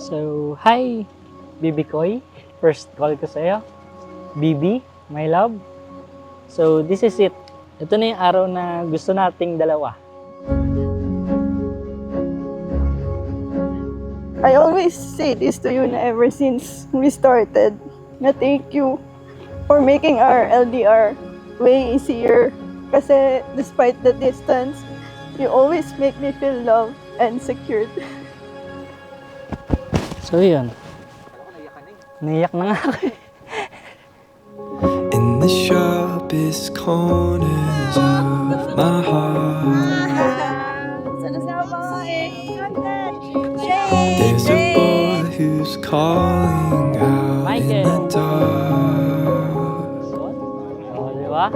So, hi, Bibi Koy. First call ko sa'yo. Bibi, my love. So, this is it. Ito na yung araw na gusto nating dalawa. I always say this to you na ever since we started, na thank you for making our LDR way easier. Kasi despite the distance, you always make me feel loved and secured. So, yun. Naiyak na nga ako eh. In the sharpest corners of my heart, there's a boy who's calling out in the dark. O, diba?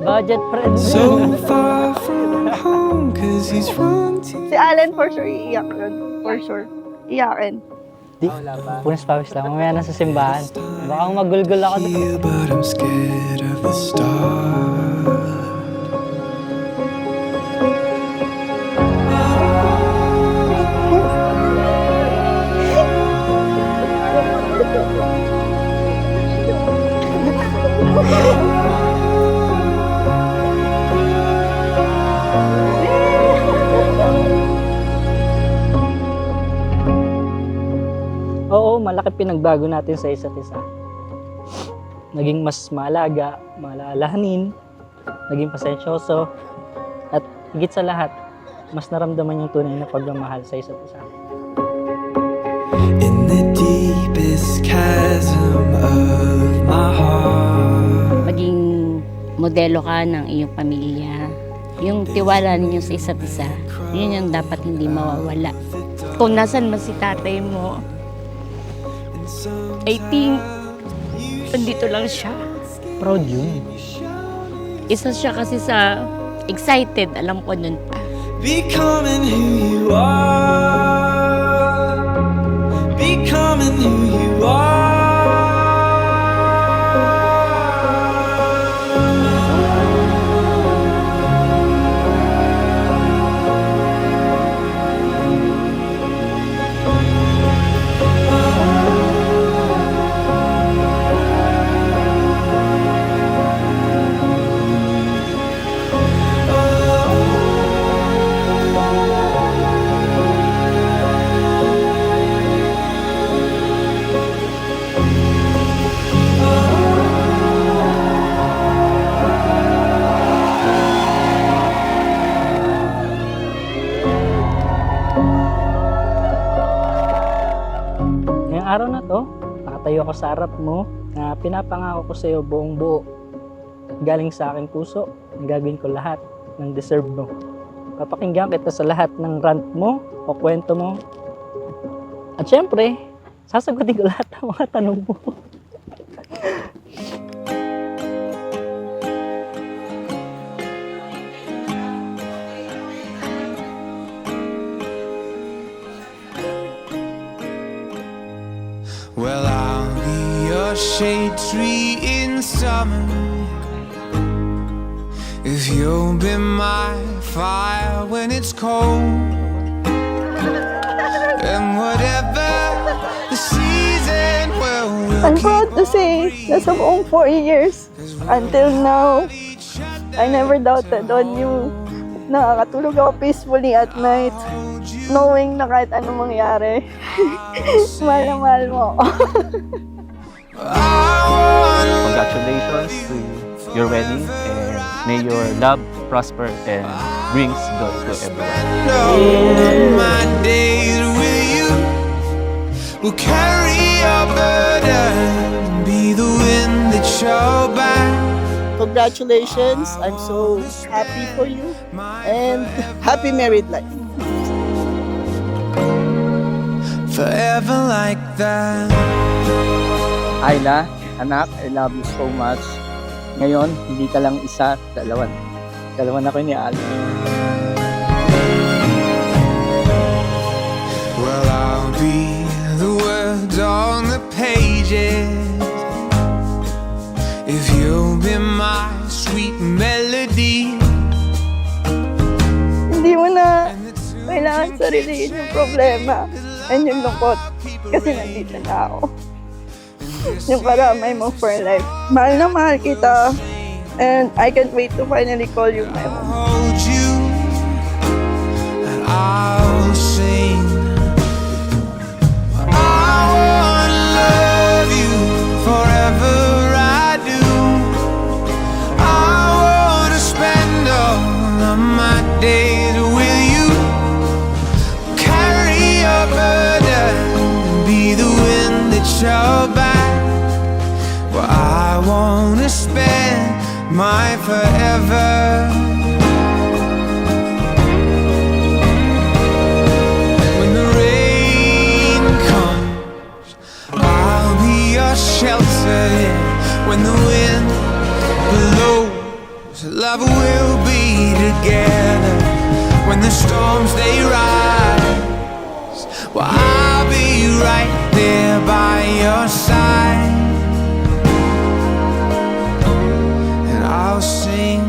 Budget friend. So far from home, 'cause he's run to Si Allen for sure iiyak yun. For sure. Iyakin. Di, punas pawis lang. Mamaya na sa simbahan. Baka magulgul ako. feel, but I'm scared of the start. Oo, malaki pinagbago natin sa isa't isa. Naging mas maalaga, malalahanin, naging pasensyoso, at higit sa lahat, mas naramdaman yung tunay na pagmamahal sa isa't isa. In the deepest chasm of my heart, Maging modelo ka ng iyong pamilya. Yung tiwala ninyo sa isa't isa, yun yung dapat hindi mawawala. Kung nasan man si tatay mo, I think, nandito lang siya. Proud yun. Isa siya kasi sa excited, alam ko nun pa. becoming who you are, becoming who you are. Ngayong araw na to, nakatayo ako sa harap mo na pinapangako ko sa iyo buong buo. Galing sa aking puso, gagawin ko lahat ng deserve mo. Papakinggan kita sa lahat ng rant mo o kwento mo. At syempre, sasagutin ko lahat ng mga tanong mo. Well, I'll be your shade tree in summer, if you'll be my fire when it's cold. And whatever the season I'm will proud to say na sa buong 4 years, until now, I never doubted on you. Nakakatulog ako peacefully at night, knowing na kahit anong mangyari, mahal na mahal mo ako. Congratulations to your wedding, and may your love prosper and brings joy to everyone. know my days with you will carry your burden, be the wind that your back. Congratulations, I'm so happy for you and happy married life. Forever like that. Ayla, anak, I love you so much. Ngayon, hindi ka lang isa, dalawa. Dalawa na ko ni Ali. Well, I'll be the words on the pages, if you'll be my sweet melody. Hindi mo na kailangan sariliin yung problema. and yung lungkot kasi nandito na ako. Yung karamay mo for life. Mahal na mahal kita, and I can't wait to finally call you my mom. hold you and I'll sing. I wanna love you forever, I do. I wanna spend all of my days with you. Carry your burden and be the wind that your back. Well, I wanna spend my forever. When the rain comes, I'll be your shelter. Yeah. When the wind blows, love will be together. When the storms they rise, well, I'll be right there by your side. I'll sing,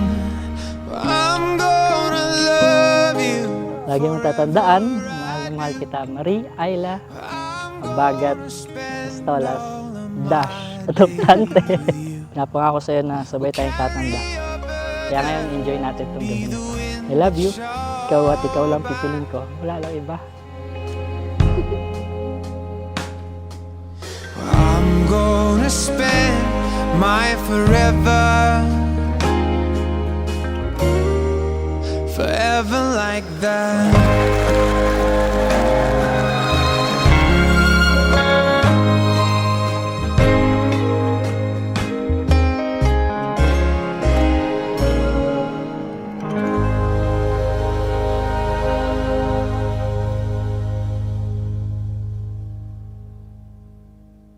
I'm gonna love you. Lagi mong tatandaan, mahal na mahal kita, Marie, Ayla, Bagat, Estolas, Dash, Adoptante. Napangako sa'yo na sabay tayong tatanda. Kaya ngayon, enjoy natin itong gabi na to. I love you. Ikaw at ikaw lang pipiliin ko. Wala lang iba. I'm gonna spend my forever, forever like that.